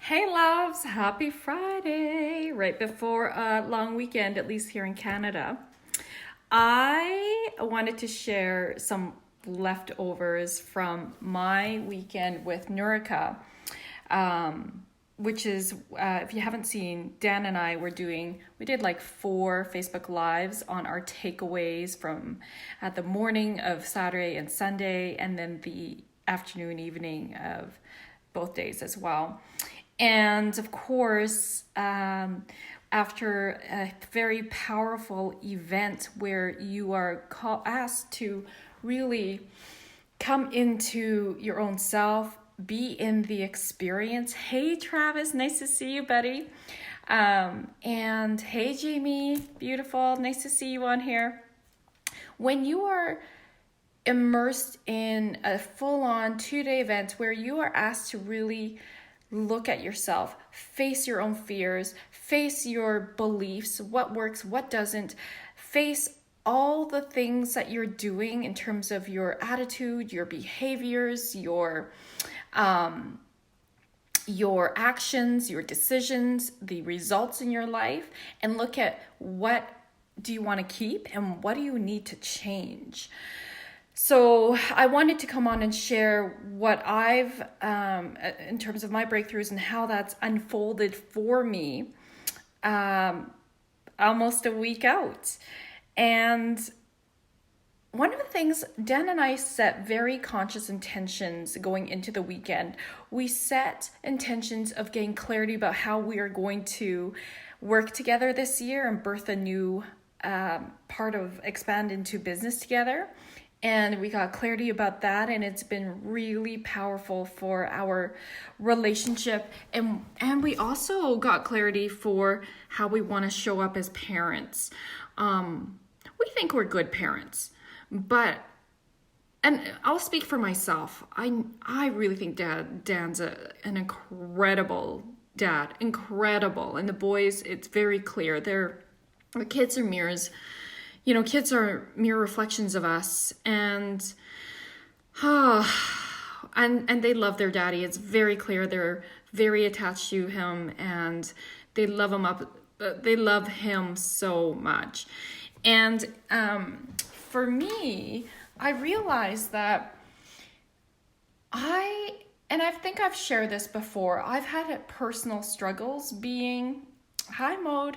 Hey loves, happy Friday, right before a long weekend, at least here in Canada. I wanted to share some leftovers from my weekend with Niurka, which is, if you haven't seen, Dan and I we did like 4 Facebook Lives on our takeaways from at the morning of Saturday and Sunday, and then the afternoon, evening of both days as well. And of course, after a very powerful event where you are asked to really come into your own self, be in the experience. Hey, Travis, nice to see you, buddy. And hey, Jamie, beautiful, nice to see you on here. When you are immersed in a full-on 2-day event where you are asked to really look at yourself, face your own fears, face your beliefs, what works, what doesn't, face all the things that you're doing in terms of your attitude, your behaviors, your actions, your decisions, the results in your life, and look at what do you want to keep and what do you need to change. So I wanted to come on and share what I've, in terms of my breakthroughs and how that's unfolded for me almost a week out. And one of the things, Dan and I set very conscious intentions going into the weekend. We set intentions of getting clarity about how we are going to work together this year and birth a new part of expand into business together. And we got clarity about that, and it's been really powerful for our relationship. And we also got clarity for how we want to show up as parents. We think we're good parents, and I'll speak for myself. I really think Dan's an incredible dad, incredible. And the boys, it's very clear. The kids are mirrors. You know, kids are mirror reflections of us, and they love their daddy. It's very clear they're very attached to him, and they love him they love him so much. And for me, I realized that I think I've shared this before. I've had personal struggles being high mode,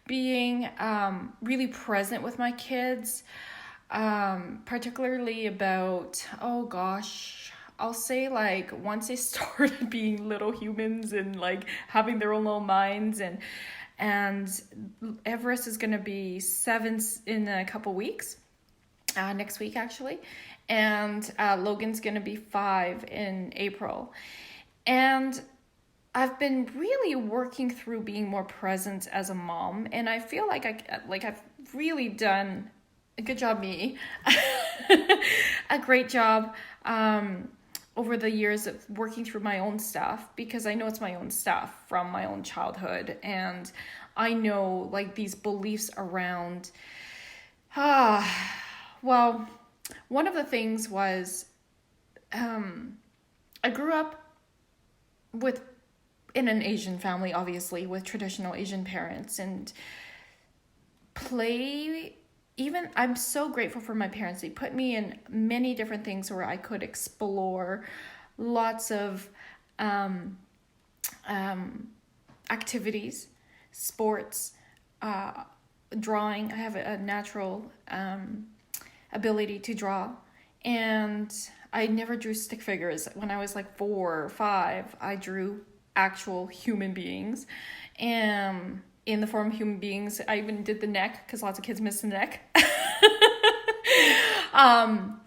being really present with my kids, particularly about, oh gosh, I'll say like once they started being little humans and like having their own little minds, and Everest is going to be 7 in a couple weeks, next week actually, and Logan's going to be 5 in April. And I've been really working through being more present as a mom, and I feel like I've really done a good job, a great job over the years of working through my own stuff, because I know it's my own stuff from my own childhood, and I know like these beliefs around. Well, one of the things was I grew up in an Asian family, obviously, with traditional Asian parents, and I'm so grateful for my parents. They put me in many different things where I could explore lots of activities, sports, drawing. I have a natural ability to draw, and I never drew stick figures. When I was like 4 or 5, I drew actual human beings, and in the form of human beings. I even did the neck, because lots of kids miss the neck. And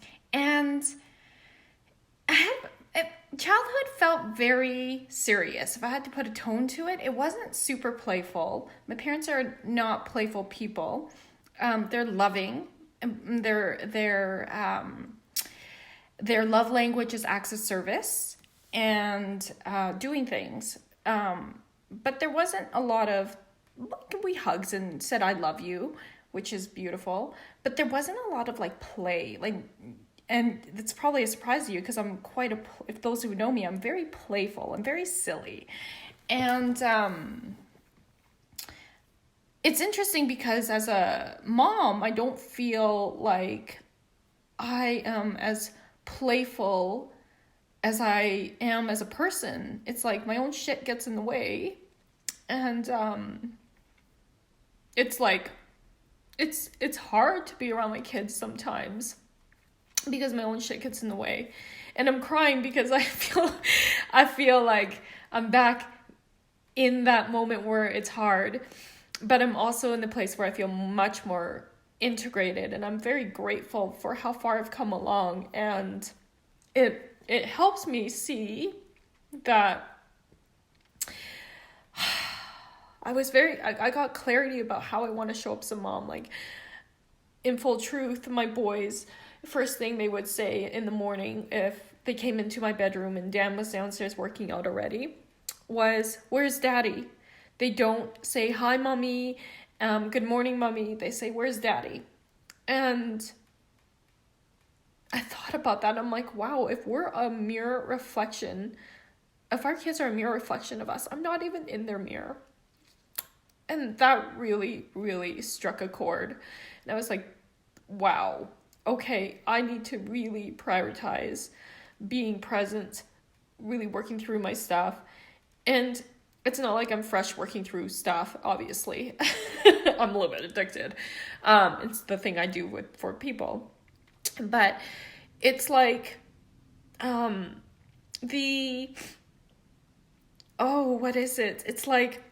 childhood felt very serious. If I had to put a tone to it, it wasn't super playful. My parents are not playful people. They're loving. Their love language is acts of service and doing things. But there wasn't a lot of, like, we hugged and said, I love you, which is beautiful. But there wasn't a lot of like play, and it's probably a surprise to you, because I'm if those who know me, I'm very playful, I'm very silly. And it's interesting because as a mom, I don't feel like I am as playful as I am as a person. It's like my own shit gets in the way. And it's like it's hard to be around my kids sometimes because my own shit gets in the way. And I'm crying because I feel like I'm back in that moment where it's hard, but I'm also in the place where I feel much more integrated, and I'm very grateful for how far I've come along. And it helps me see that I got clarity about how I want to show up as a mom. Like, in full truth, my boys, first thing they would say in the morning if they came into my bedroom and Dan was downstairs working out already was, "Where's Daddy?" They don't say, "Hi, Mommy," "Good morning, Mommy." They say, "Where's Daddy?" And I thought about that. I'm like, wow, if we're a mirror reflection, if our kids are a mirror reflection of us, I'm not even in their mirror. And that really, really struck a chord. And I was like, wow, okay, I need to really prioritize being present, really working through my stuff. And it's not like I'm fresh working through stuff, obviously. I'm a little bit addicted. It's the thing I do for people. But it's like, what is it? It's like,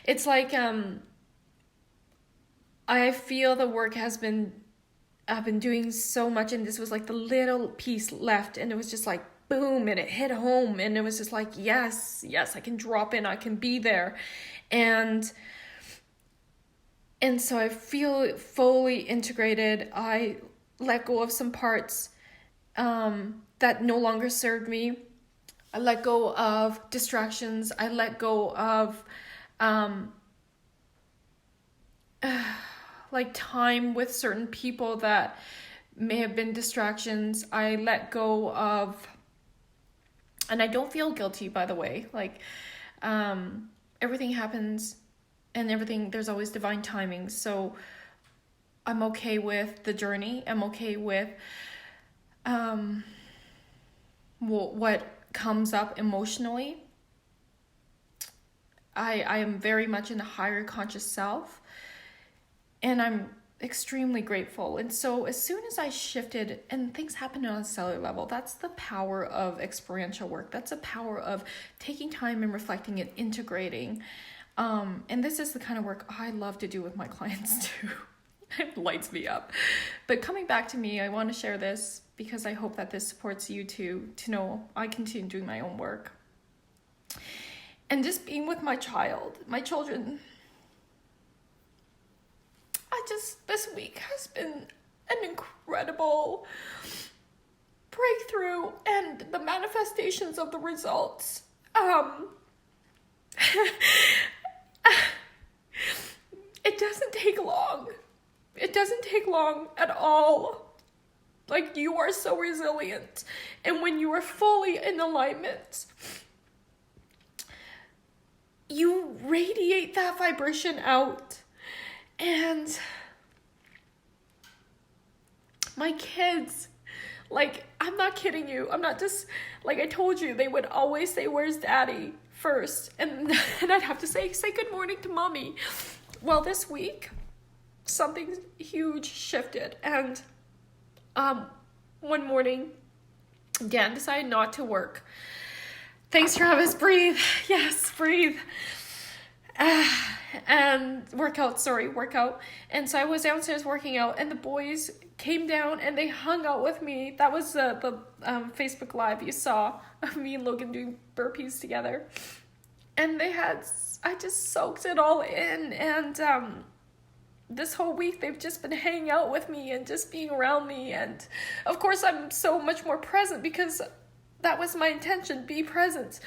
it's like, I feel the work I've been doing so much, and this was like the little piece left, and it was just like, boom, and it hit home, and it was just like, yes, I can drop in, I can be there. And so I feel fully integrated. I let go of some parts that no longer served me. I let go of distractions. I let go of like time with certain people that may have been distractions. I let go of, and I don't feel guilty, by the way. Like, everything happens, and there's always divine timing. So I'm okay with the journey. I'm okay with what comes up emotionally. I am very much in a higher conscious self, and I'm extremely grateful. And so as soon as I shifted, and things happened on a cellular level, that's the power of experiential work. That's the power of taking time and reflecting and integrating. And this is the kind of work I love to do with my clients too. It lights me up. But coming back to me, I want to share this because I hope that this supports you too, to know I continue doing my own work. And just being with my children, this week has been an incredible breakthrough, and the manifestations of the results. It doesn't take long. It doesn't take long at all. Like, you are so resilient. And when you are fully in alignment, you radiate that vibration out. And my kids, like, I'm not kidding you. I'm not just, like I told you, they would always say, "Where's Daddy?" first. And I'd have to say good morning to Mommy. Well, this week, something huge shifted. And one morning, Dan decided not to work. Thanks, Travis. Breathe. Yes, breathe. And work out. And so I was downstairs working out, and the boys came down and they hung out with me. That was the Facebook Live you saw of me and Logan doing burpees together. And I just soaked it all in. And this whole week they've just been hanging out with me and just being around me. And of course I'm so much more present because that was my intention, be present.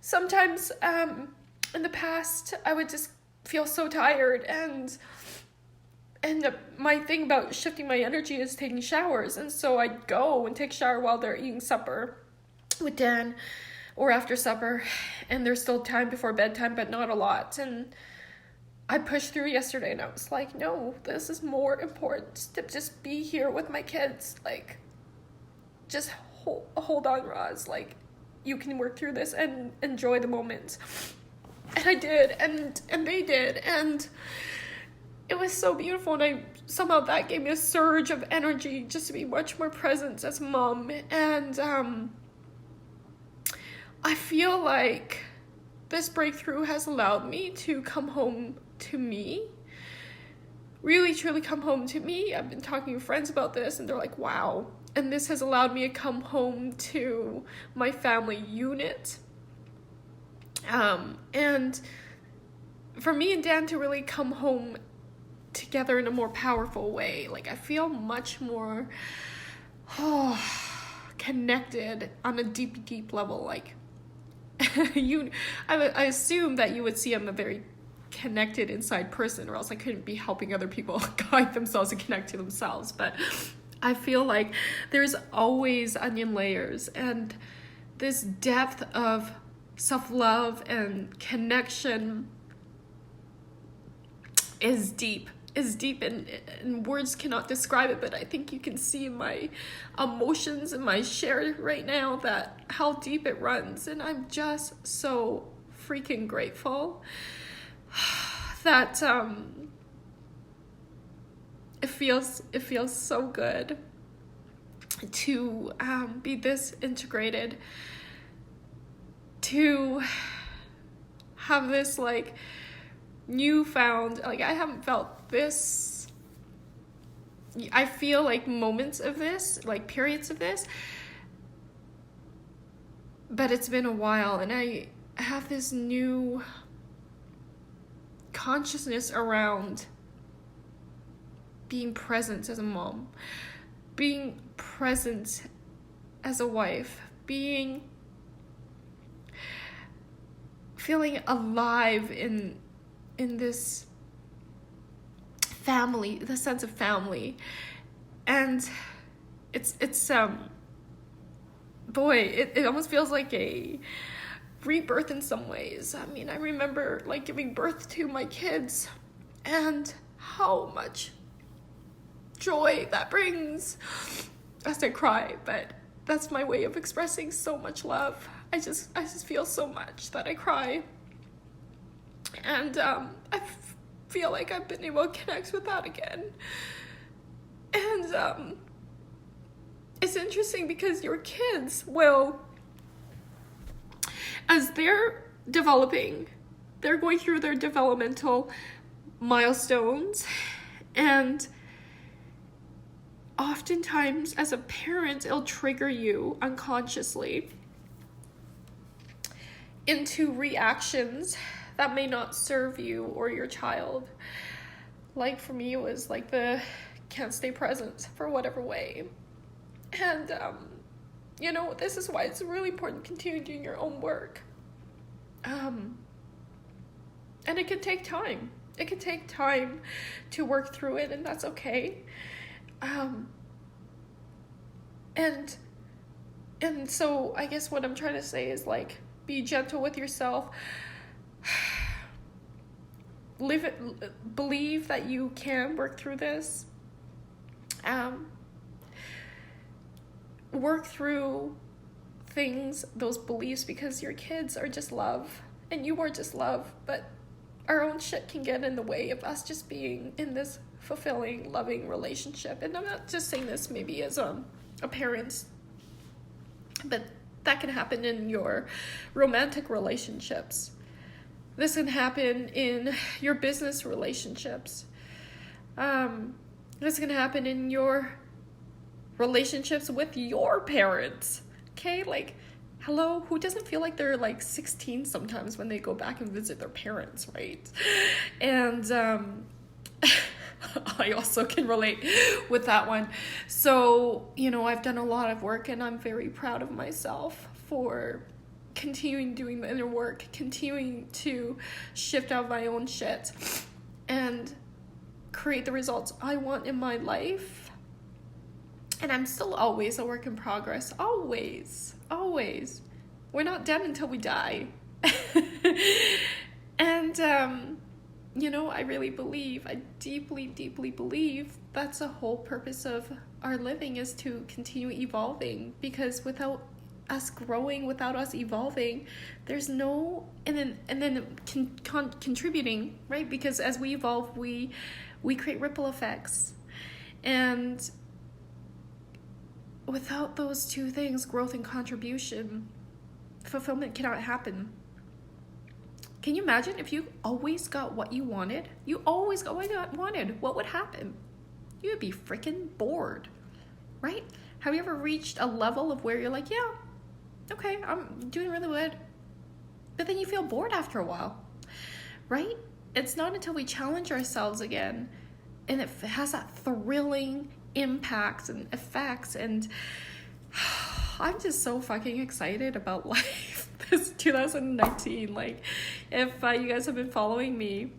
Sometimes in the past I would just feel so tired, and And my thing about shifting my energy is taking showers. And so I'd go and take a shower while they're eating supper with Dan or after supper. And there's still time before bedtime, but not a lot. And I pushed through yesterday and I was like, no, this is more important to just be here with my kids. Like, just hold on, Roz. Like, you can work through this and enjoy the moment. And I did, and they did, and it was so beautiful, and somehow that gave me a surge of energy just to be much more present as a mom. And I feel like this breakthrough has allowed me to come home to me, really truly come home to me. I've been talking to friends about this, and they're like, wow. And this has allowed me to come home to my family unit. And for me and Dan to really come home together in a more powerful way. Like, I feel much more connected on a deep level. Like, I assume that you would see I'm a very connected inside person, or else I couldn't be helping other people guide themselves and connect to themselves. But I feel like there's always onion layers, and this depth of self-love and connection is deep, and words cannot describe it, but I think you can see my emotions and my share right now, that how deep it runs. And I'm just so freaking grateful that it feels so good to be this integrated, to have this like newfound, like, I haven't felt this. I feel like moments of this, like periods of this, but it's been a while, and I have this new consciousness around being present as a mom, being present as a wife, feeling alive in this family, the sense of family. And it's boy, it almost feels like a rebirth in some ways. I mean, I remember like giving birth to my kids and how much joy that brings. As I cry, but that's my way of expressing so much love. I just feel so much that I cry. And I feel like I've been able to connect with that again. And it's interesting because your kids will, as they're developing, they're going through their developmental milestones, and oftentimes as a parent, it'll trigger you unconsciously into reactions that may not serve you or your child. Like for me, it was like the can't stay present for whatever way. And, this is why it's really important to continue doing your own work. And it can take time. It can take time to work through it, and that's okay. And so I guess what I'm trying to say is, like, be gentle with yourself. Believe that you can work through this. Work through things, those beliefs, because your kids are just love and you are just love, but our own shit can get in the way of us just being in this fulfilling, loving relationship. And I'm not just saying this maybe as a parent, but that can happen in your romantic relationships. This can happen in your business relationships. This can happen in your relationships with your parents. Okay, like, hello, who doesn't feel like they're like 16 sometimes when they go back and visit their parents, right? And I also can relate with that one. So, I've done a lot of work, and I'm very proud of myself for continuing doing the inner work, continuing to shift out my own shit. And create the results I want in my life. And I'm still always a work in progress. Always. Always. We're not done until we die. And, I really believe, I deeply, deeply believe that's the whole purpose of our living, is to continue evolving. Because without us growing, without us evolving, there's no, and then contributing, right? Because as we evolve, we create ripple effects. And without those two things, growth and contribution, fulfillment cannot happen. Can you imagine if you always got what you wanted? You always got what you wanted. What would happen? You would be freaking bored, right? Have you ever reached a level of where you're like, yeah, okay, I'm doing really good, but then you feel bored after a while, right? It's not until we challenge ourselves again and it has that thrilling impacts and effects, and I'm just so fucking excited about life this 2019. Like, if you guys have been following me,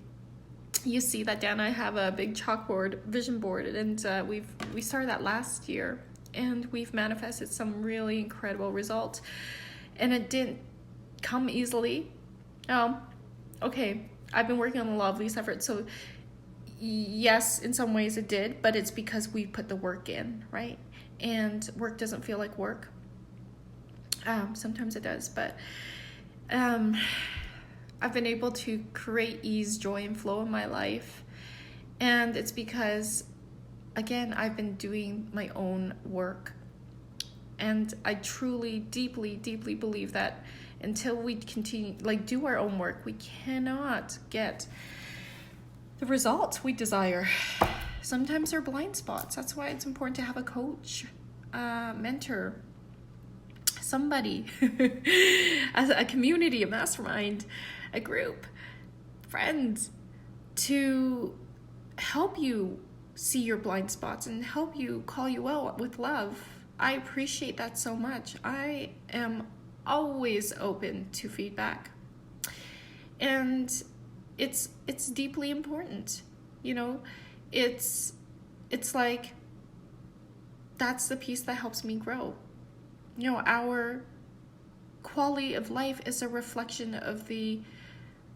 you see that Dan and I have a big chalkboard, vision board, and we started that last year, and we've manifested some really incredible results. And it didn't come easily. Okay, I've been working on a lot of these efforts, so yes, in some ways it did, but it's because we put the work in, right? And work doesn't feel like work. Sometimes it does, but I've been able to create ease, joy, and flow in my life. And it's because, again, I've been doing my own work. And I truly, deeply, deeply believe that until we continue, do our own work, we cannot get the results we desire. Sometimes they're blind spots. That's why it's important to have a coach, mentor, somebody, a community, a mastermind, a group, friends, to help you see your blind spots and help you, call you out with love. I appreciate that so much. I am always open to feedback. And it's deeply important. It's like, that's the piece that helps me grow. Our quality of life is a reflection of the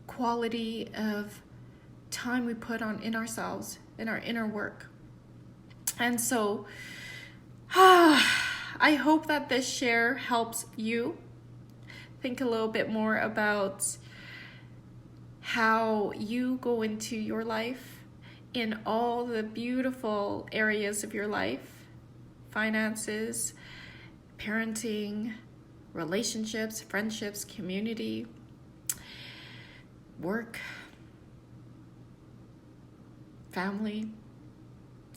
quality of time we put on in ourselves, in our inner work. And so, I hope that this share helps you think a little bit more about how you go into your life in all the beautiful areas of your life: finances, parenting, relationships, friendships, community, work, family,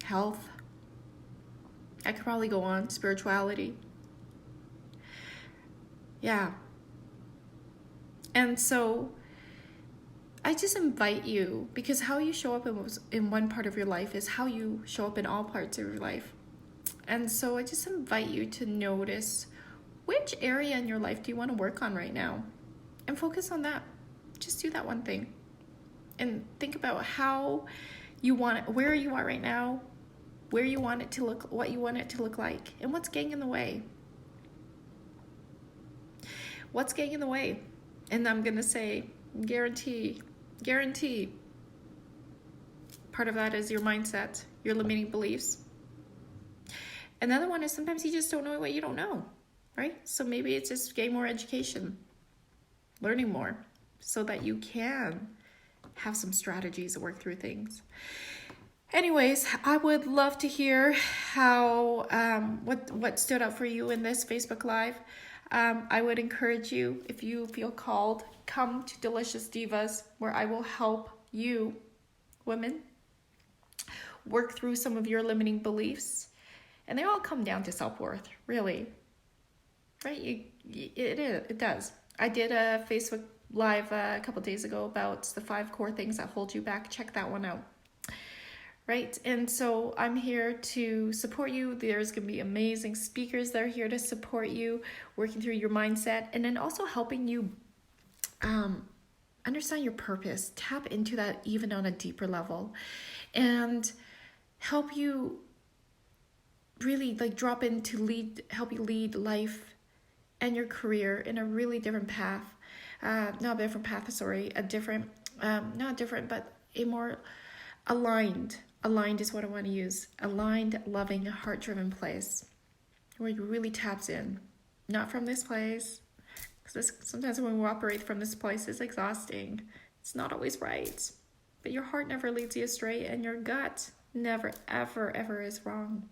health. I could probably go on. Spirituality. Yeah. And so I just invite you, because how you show up in one part of your life is how you show up in all parts of your life. And so I just invite you to notice, which area in your life do you want to work on right now? And focus on that. Just do that one thing. And think about how you want it, where you are right now, where you want it to look, what you want it to look like, and what's getting in the way. What's getting in the way? And I'm going to say, guarantee. Part of that is your mindset, your limiting beliefs. Another one is sometimes you just don't know what you don't know, right? So maybe it's just getting more education, learning more, so that you can have some strategies to work through things. Anyways, I would love to hear how what stood out for you in this Facebook Live. I would encourage you, if you feel called, come to Delicious Divas, where I will help you, women, work through some of your limiting beliefs. And they all come down to self-worth, really. Right? It does. I did a Facebook Live a couple days ago about the 5 core things that hold you back. Check that one out. Right? And so I'm here to support you. There's going to be amazing speakers that are here to support you, working through your mindset, and then also helping you understand your purpose, tap into that even on a deeper level, and help you really like drop into help you lead life and your career in a really different path. Not a different path, sorry, a different, not different, but a more aligned. Aligned is what I want to use. Aligned, loving, heart-driven place where you really taps in. Not from this place. Because sometimes when we operate from this place, it's exhausting. It's not always right. But your heart never leads you astray, and your gut never, ever, ever is wrong.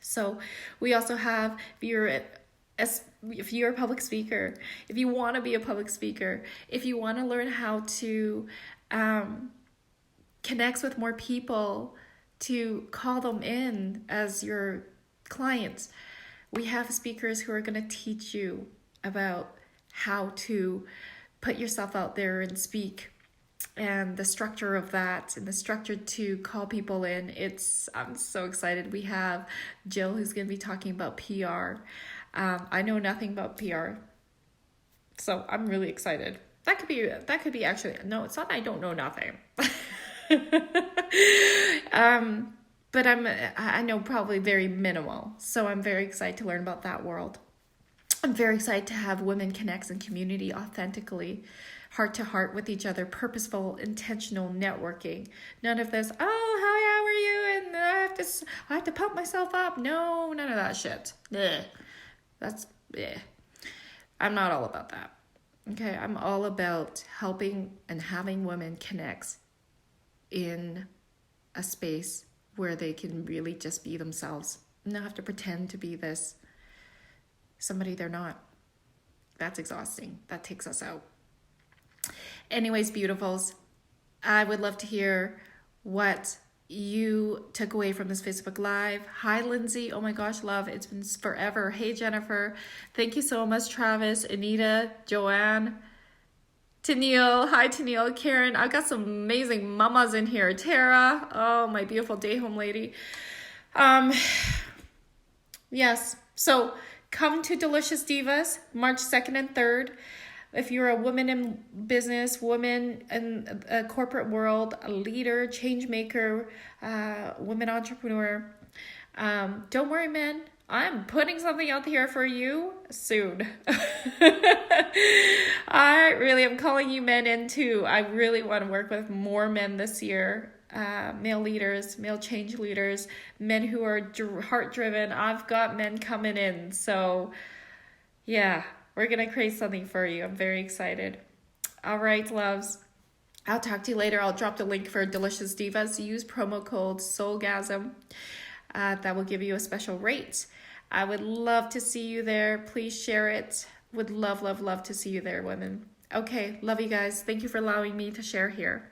So we also have, if you're a public speaker, if you want to be a public speaker, if you want to learn how to connect with more people, to call them in as your clients, we have speakers who are going to teach you about how to put yourself out there and speak, and the structure of that, and the structure to call people in. I'm so excited. We have Jill, who's going to be talking about PR. I know nothing about PR, so I'm really excited. That could be actually, no, it's not that I don't know nothing. But I know probably very minimal, so I'm very excited to learn about that world. I'm very excited to have women connect in community authentically, heart to heart with each other, purposeful, intentional networking. None of this, how are you? And I have to pump myself up. No, none of that shit. Blech. That's bleh. I'm not all about that. Okay, I'm all about helping and having women connect in a space where they can really just be themselves, not have to pretend to be this somebody they're not. That's exhausting. That takes us out. Anyways, beautifuls, I would love to hear what you took away from this Facebook Live. Hi, Lindsay. Oh my gosh, love. It's been forever. Hey, Jennifer. Thank you so much, Travis, Anita, Joanne, Tennille. Hi, Tennille. Karen. I've got some amazing mamas in here. Tara. Oh, my beautiful day home lady. Yes. So come to Delicious Divas, March 2nd and 3rd. If you're a woman in business, woman in a corporate world, a leader, change maker, woman entrepreneur, don't worry, men. I'm putting something out here for you soon. I really am calling you men in too. I really want to work with more men this year. Male leaders, male change leaders, men who are heart driven. I've got men coming in. So yeah, we're going to create something for you. I'm very excited. All right, loves. I'll talk to you later. I'll drop the link for Delicious Divas. Use promo code SOULGASM. That will give you a special rate. I would love to see you there. Please share it. Would love, love, love to see you there, women. Okay, love you guys. Thank you for allowing me to share here.